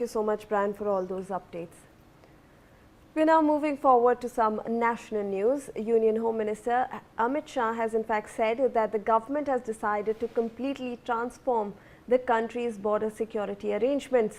Thank you so much, Brian, for all those updates. We're now moving forward to some national news. Union Home Minister Amit Shah has in fact said that the government has decided to completely transform the country's border security arrangements.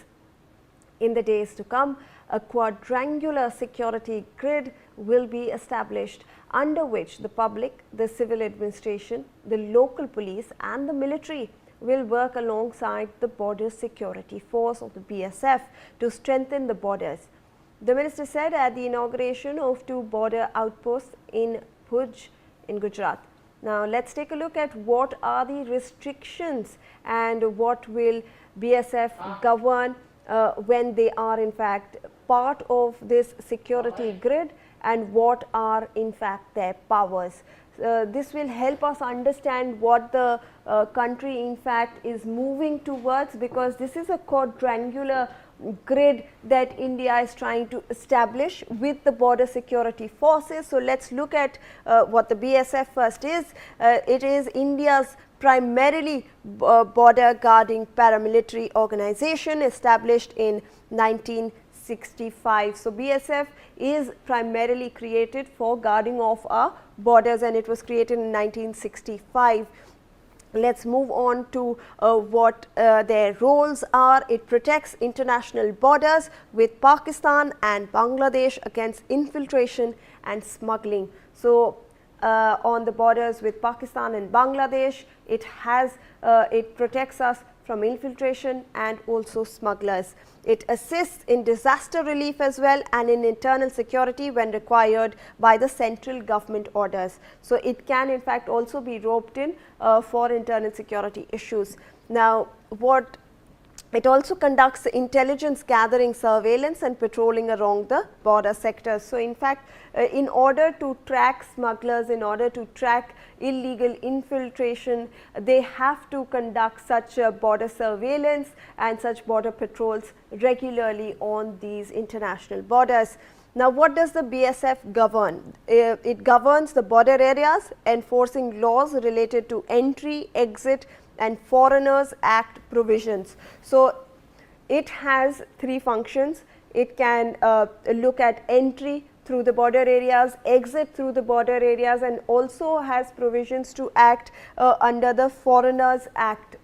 In the days to come, a quadrangular security grid will be established under which the public, the civil administration, the local police and the military will work alongside the Border Security Force of the BSF to strengthen the borders. The minister said at the inauguration of 2 border outposts in Bhuj in Gujarat. Now let's take a look at what are the restrictions and what will BSF govern when they are in fact part of this security grid and what are in fact their powers. This will help us understand what the country in fact is moving towards, because this is a quadrangular grid that India is trying to establish with the border security forces. So let's look at what the BSF first is. It is India's primarily border guarding paramilitary organization established in 1965. So BSF is primarily created for guarding of our borders and it was created in 1965. Let's move on to what their roles are. It protects international borders with Pakistan and Bangladesh against infiltration and smuggling. So on the borders with Pakistan and Bangladesh, it protects us from infiltration and also smugglers. It assists in disaster relief as well and in internal security when required by the central government orders. So it can in fact also be roped in for internal security issues. Now what it also conducts intelligence gathering, surveillance and patrolling along the border sectors. So in fact, in order to track smugglers, in order to track illegal infiltration, they have to conduct such border surveillance and such border patrols regularly on these international borders. Now what does the BSF govern? It governs the border areas, enforcing laws related to entry, exit and Foreigners Act provisions. So it has 3 functions. It can look at entry through the border areas, exit through the border areas and also has provisions to act under the Foreigners Act.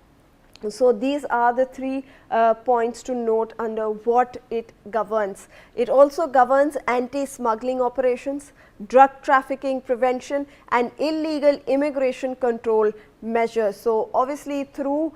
So these are the 3 points to note under what it governs. It also governs anti-smuggling operations, drug trafficking prevention and illegal immigration control measures. So obviously through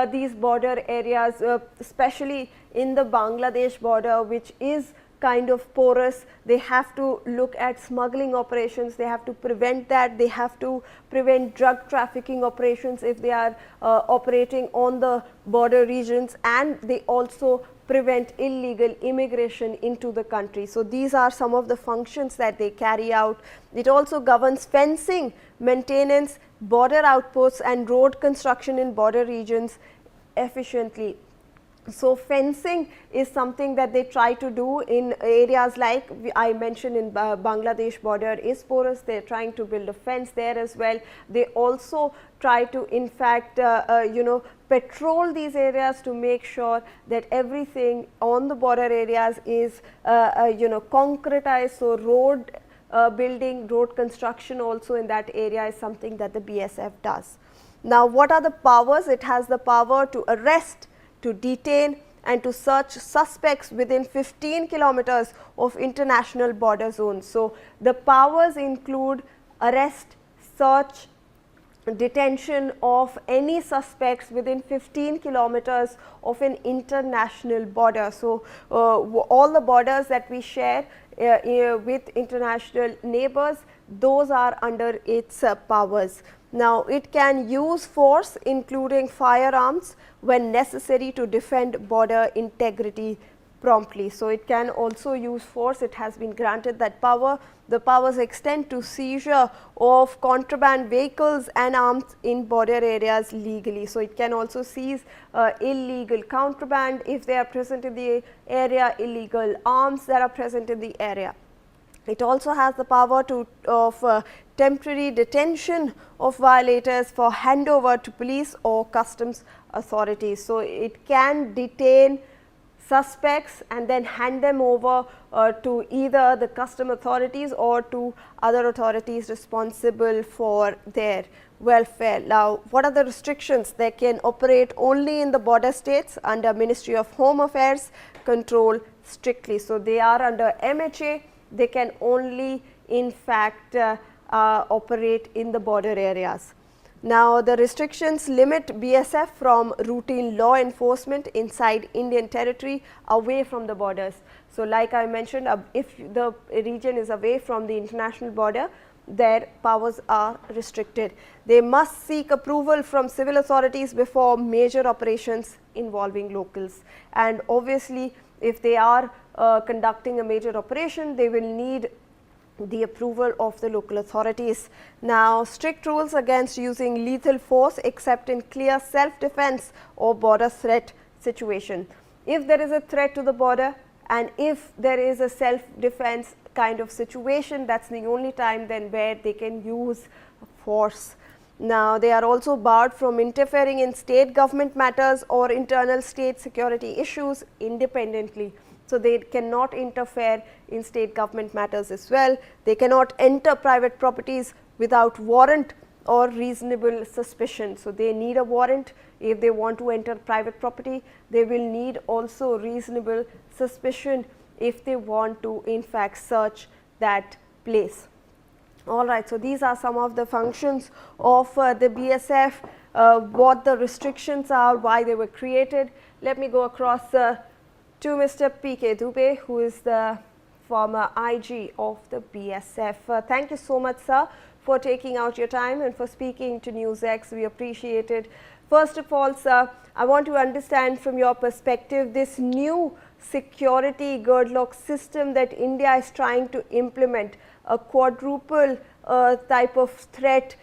these border areas, especially in the Bangladesh border, which is kind of porous, they have to look at smuggling operations, they have to prevent that, they have to prevent drug trafficking operations if they are operating on the border regions, and they also prevent illegal immigration into the country. So these are some of the functions that they carry out. It also governs fencing, maintenance, border outposts and road construction in border regions efficiently. So fencing is something that they try to do in areas like I mentioned in Bangladesh border is porous. They are trying to build a fence there as well. They also try to in fact patrol these areas to make sure that everything on the border areas is concretized. So road building, road construction also in that area is something that the BSF does. Now what are the powers? It has the power to arrest, to detain and to search suspects within 15 kilometers of international border zones. So the powers include arrest, search, detention of any suspects within 15 kilometers of an international border. So all the borders that we share with international neighbors, those are under its powers. Now it can use force including firearms when necessary to defend border integrity promptly. So it can also use force. It has been granted that power. The powers extend to seizure of contraband vehicles and arms in border areas legally. So it can also seize illegal contraband if they are present in the area, illegal arms that are present in the area. It also has the power of temporary detention of violators for handover to police or customs authorities. So it can detain suspects and then hand them over to either the custom authorities or to other authorities responsible for their welfare. Now, what are the restrictions? They can operate only in the border states under Ministry of Home Affairs control strictly. So, they are under MHA, they can only in fact operate in the border areas. Now, the restrictions limit BSF from routine law enforcement inside Indian territory away from the borders. So, like I mentioned, if the region is away from the international border, their powers are restricted. They must seek approval from civil authorities before major operations involving locals. And obviously, if they are conducting a major operation, they will need the approval of the local authorities. Now, strict rules against using lethal force except in clear self-defense or border threat situation. If there is a threat to the border and if there is a self-defense kind of situation, that's the only time then where they can use force. Now, they are also barred from interfering in state government matters or internal state security issues independently. So, they cannot interfere in state government matters as well. They cannot enter private properties without warrant or reasonable suspicion. So, they need a warrant if they want to enter private property. They will need also reasonable suspicion if they want to in fact search that place. All right. So, these are some of the functions of the BSF, what the restrictions are, why they were created. Let me go across to Mr. P.K. Dubey, who is the former IG of the BSF. Thank you so much, sir, for taking out your time and for speaking to NewsX. We appreciate it. First of all, sir, I want to understand from your perspective this new security gridlock system that India is trying to implement, a quadruple type of threat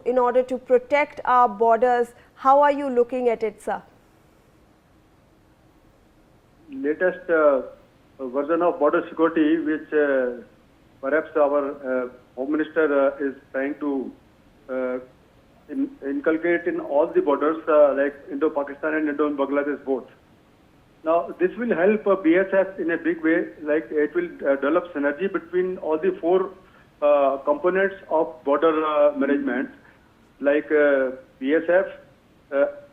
in order to protect our borders. How are you looking at it, sir? Latest version of border security, which perhaps our Home Minister is trying to inculcate in all the borders like Indo-Pakistan and Indo-Bangladesh both. Now, this will help BSF in a big way, like it will develop synergy between all the four components of border management, like BSF,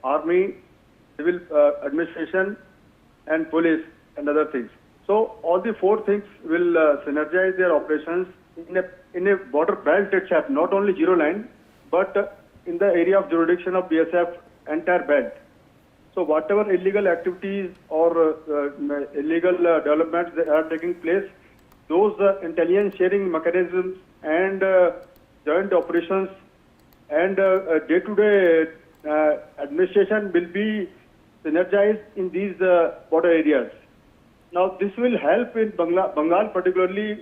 Army, Civil Administration, and police and other things. So all the four things will synergize their operations in a border belt itself, not only zero line, but in the area of jurisdiction of BSF entire belt. So whatever illegal activities or illegal developments that are taking place, those intelligence sharing mechanisms and joint operations and day-to-day administration will be synergized in these border areas. Now, this will help in Bengal particularly.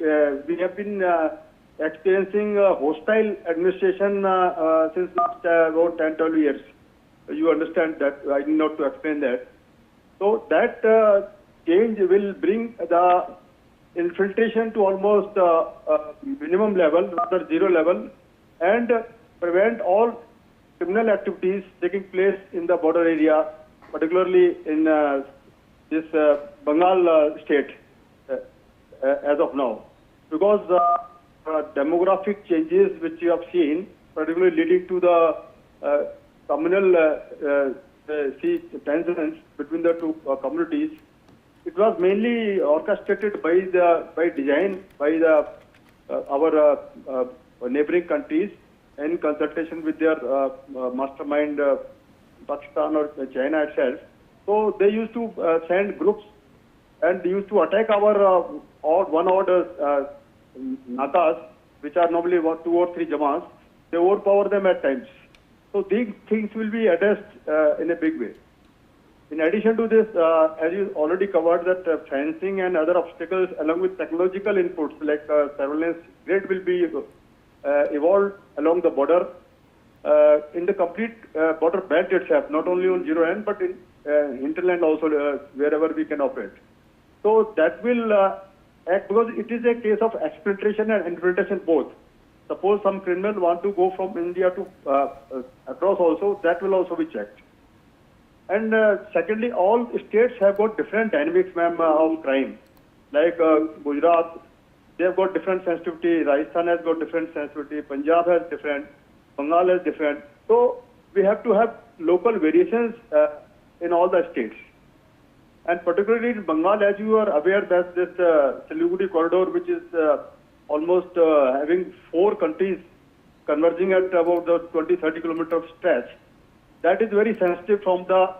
We have been experiencing hostile administration since last about 10-12 years. You understand that, I need not to explain that. So, that change will bring the infiltration to almost minimum level, rather zero level, and prevent all criminal activities taking place in the border area, particularly in this Bengal state as of now. Because demographic changes which you have seen, particularly leading to the communal tensions between the two communities, it was mainly orchestrated by design by our neighboring countries in consultation with their mastermind Pakistan or China itself. So they used to send groups and they used to attack our one-odd nakas, which are normally 2 or 3 jamas. They overpower them at times. So these things will be addressed in a big way. In addition to this, as you already covered, that fencing and other obstacles along with technological inputs like surveillance grid will be evolved along the border in the complete border belt itself, not only on zero end but in hinterland also wherever we can operate. So that will act, because it is a case of exfiltration and infiltration both. Suppose some criminal want to go from India to across also, that will also be checked. And secondly, all states have got different dynamics, ma'am, of crime. Like Gujarat, they have got different sensitivity. Rajasthan has got different sensitivity. Punjab has different. Bengal has different. So we have to have local variations in all the states. And particularly in Bengal, as you are aware, that this Siliguri corridor, which is almost having 4 countries converging at about the 20-30 kilometer stretch, that is very sensitive from the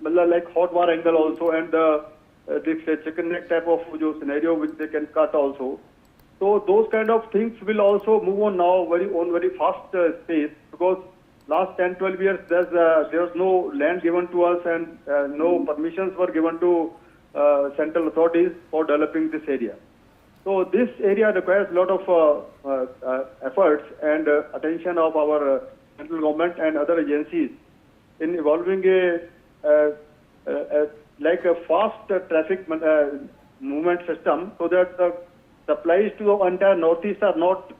like hot war angle also, and this chicken neck type of scenario which they can cut also. So those kind of things will also move on now very fast pace, because last 10-12 years there was no land given to us, and no permissions were given to central authorities for developing this area. So this area requires a lot of efforts and attention of our central government and other agencies in evolving like a fast traffic movement system, so that the supplies to the entire northeast are not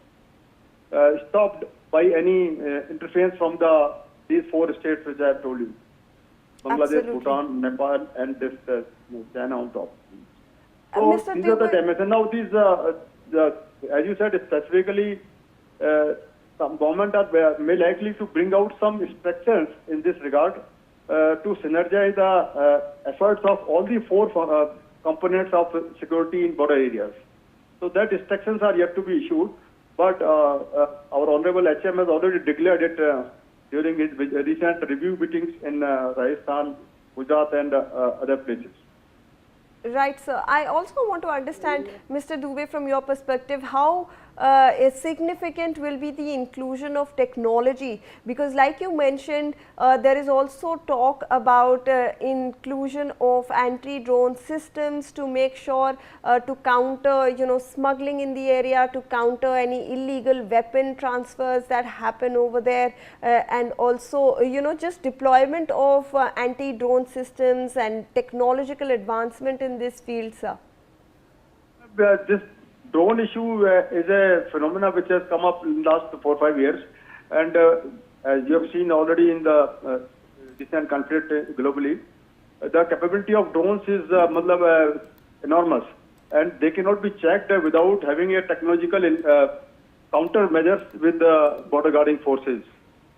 stopped by any interference from these 4 states which I have told you: Bangladesh, Absolutely. Bhutan, Nepal, and this China on top. So Mr. these are the Dubey- dimensions. Now these, as you said, specifically, some government may likely to bring out some instructions in this regard to synergize the efforts of all the 4 components of security in border areas. So that instructions are yet to be issued, but our Honorable HM has already declared it during his recent review meetings in Rajasthan, Gujarat, and other places. Right, sir. I also want to understand, Mr. Dubey, from your perspective, how significant will be the inclusion of technology, because like you mentioned, there is also talk about inclusion of anti-drone systems to make sure to counter smuggling in the area, to counter any illegal weapon transfers that happen over there, and also just deployment of anti-drone systems and technological advancement in this field, sir. This drone issue is a phenomena which has come up in the last 4 or 5 years, and as you have seen already in the recent conflict globally, the capability of drones is enormous, and they cannot be checked without having a technological countermeasures with the border guarding forces.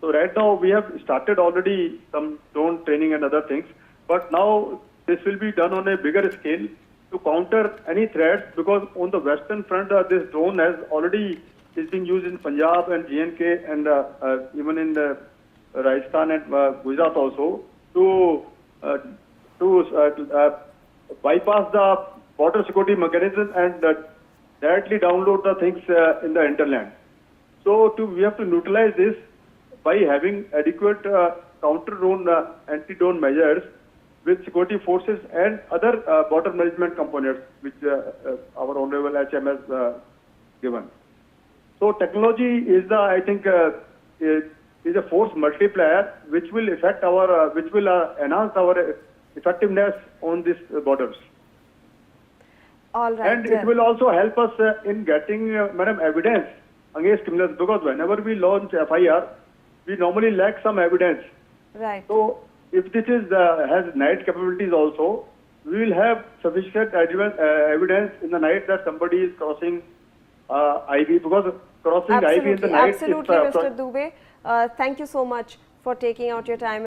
So right now we have started already some drone training and other things, but now this will be done on a bigger scale to counter any threats, because on the western front this drone is being used in Punjab and J&K, and even in Rajasthan and Gujarat also, to bypass the border security mechanism and directly download the things in the hinterland. So we have to neutralize this by having adequate counter-drone, anti-drone measures with security forces and other border management components which our Honorable HM has given. So technology is I think, is a force multiplier which will affect which will enhance our effectiveness on these borders. All right. And it will also help us in getting, madam, evidence against criminals, because whenever we launch FIR, we normally lack some evidence. Right. So if this has night capabilities also, we will have sufficient evidence in the night that somebody is crossing IV, because crossing IV in the night Absolutely, is Mr. Dubey. Thank you so much for taking out your time.